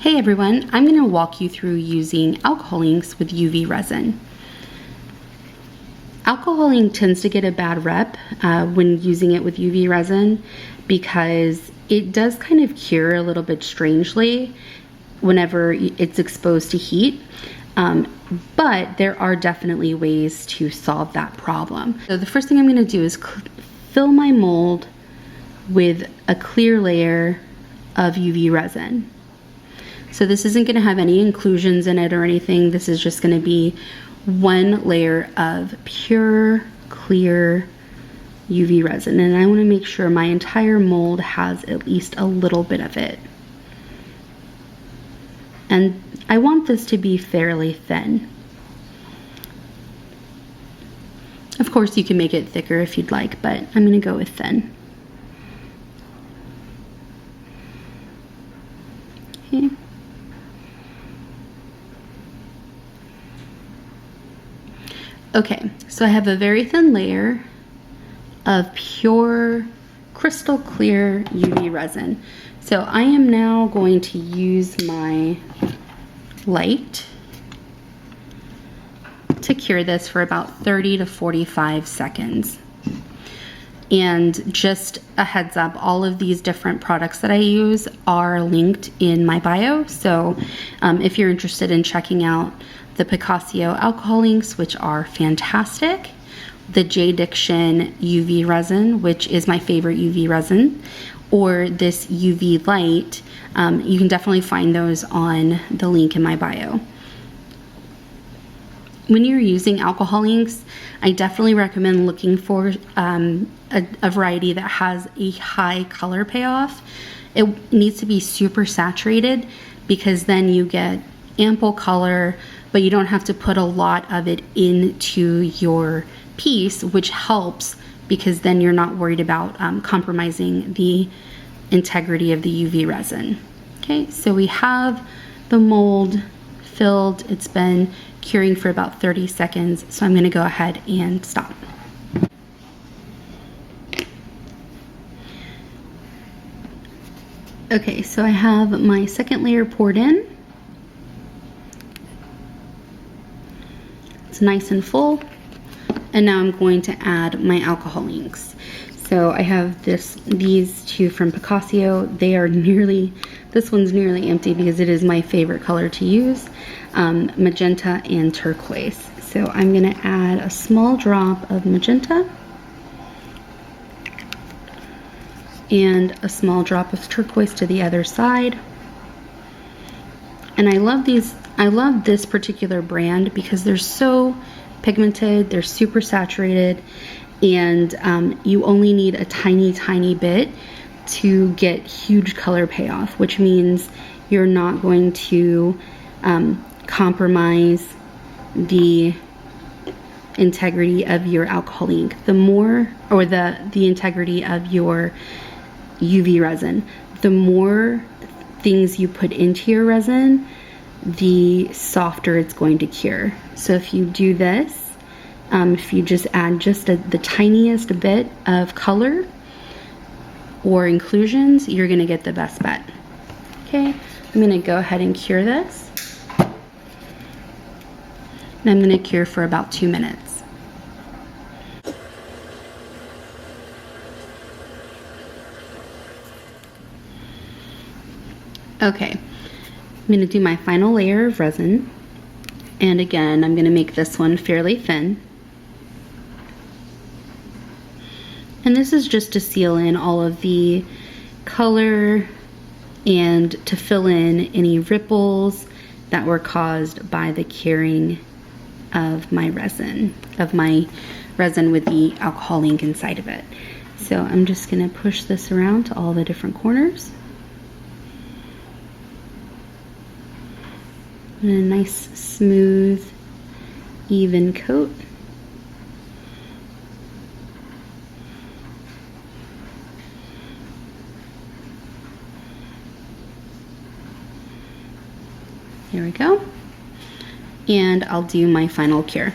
Hey everyone, I'm going to walk you through using alcohol inks with UV resin. Alcohol ink tends to get a bad rep when using it with UV resin because it does kind of cure a little bit strangely whenever it's exposed to heat. But there are definitely ways to solve that problem. So the first thing I'm going to do is fill my mold with a clear layer of UV resin. So this isn't going to have any inclusions in it or anything. This is just going to be one layer of pure, clear UV resin. And I want to make sure my entire mold has at least a little bit of it. And I want this to be fairly thin. Of course, you can make it thicker if you'd like, but I'm going to go with thin. Okay. Okay, so I have a very thin layer of pure crystal clear UV resin. So I am now going to use my light to cure this for about 30 to 45 seconds. And just a heads up, all of these different products that I use are linked in my bio. So if you're interested in checking out the Picasso alcohol inks, which are fantastic, the Diction UV resin, which is my favorite UV resin, or this UV light, you can definitely find those on the link in my bio. When you're using alcohol inks, I definitely recommend looking for a variety that has a high color payoff. It needs to be super saturated because then you get ample color, but you don't have to put a lot of it into your piece, which helps because then you're not worried about compromising the integrity of the UV resin. Okay, so we have the mold filled. It's been curing for about 30 seconds, so I'm going to go ahead and stop. Okay, so I have my second layer poured in. It's nice and full, and now I'm going to add my alcohol inks. So I have these two from Picasso. They are this one's nearly empty because it is my favorite color to use, magenta and turquoise. So I'm going to add a small drop of magenta and a small drop of turquoise to the other side. And I love this particular brand because they're so pigmented, they're super saturated, and you only need a tiny bit to get huge color payoff, which means you're not going to compromise the integrity of your alcohol ink. The more, or the integrity of your UV resin, the more things you put into your resin, the softer it's going to cure. So if you do this, if you just add just the tiniest bit of color or inclusions, you're going to get the best bet. Okay, I'm going to go ahead and cure this. And I'm going to cure for about 2 minutes. Okay, I'm going to do my final layer of resin. And again, I'm going to make this one fairly thin. And this is just to seal in all of the color and to fill in any ripples that were caused by the curing of my resin with the alcohol ink inside of it. So I'm just going to push this around to all the different corners. And a nice, smooth, even coat. There we go. And I'll do my final cure.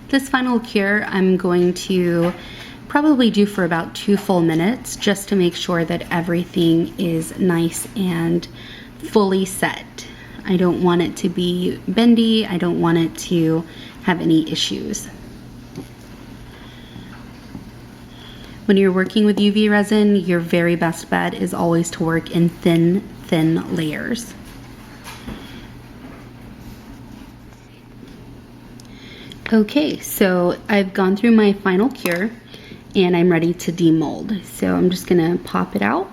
This final cure I'm going to probably do for about 2 full minutes just to make sure that everything is nice and fully set. I don't want it to be bendy. I don't want it to have any issues. When you're working with UV resin, your very best bet is always to work in thin layers. Okay, so I've gone through my final cure and I'm ready to demold. So I'm just gonna pop it out.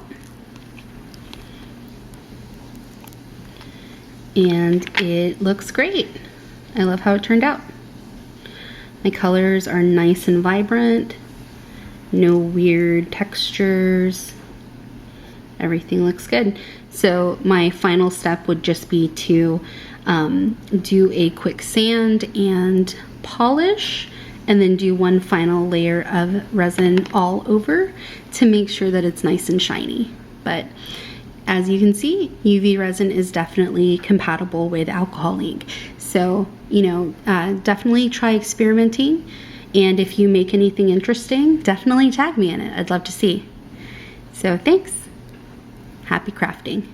And it looks great. I love how it turned out. My colors are nice and vibrant. No weird textures. Everything looks good. So my final step would just be to do a quick sand and polish, and then do one final layer of resin all over to make sure that it's nice and shiny. But as you can see, UV resin is definitely compatible with alcohol ink. So, you know, definitely try experimenting. And if you make anything interesting, definitely tag me in it. I'd love to see. So thanks. Happy crafting.